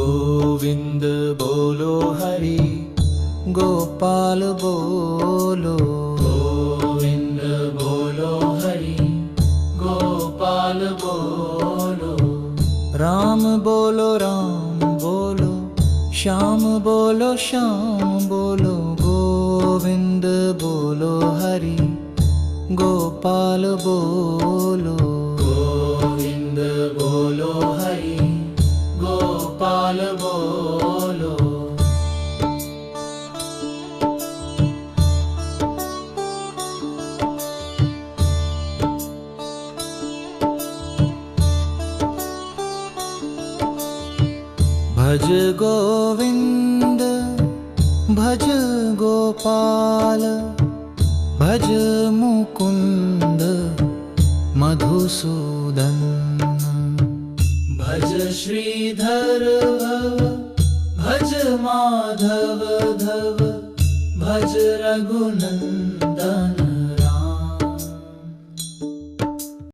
गोविंद बोलो हरि गोपाल बोलो। गोविंद बोलो हरि गोपाल बोलो। राम बोलो श्याम बोलो श्याम बोलो। गोविंद बोलो हरि गोपाल बोलो। गोविंद बोलो हरि गोपाल बोलो। भज गोविंद भज गोपाल भज मुकुंद मधुसूदन। भज श्रीधर भव भज माधव धव भज रघुनंदन।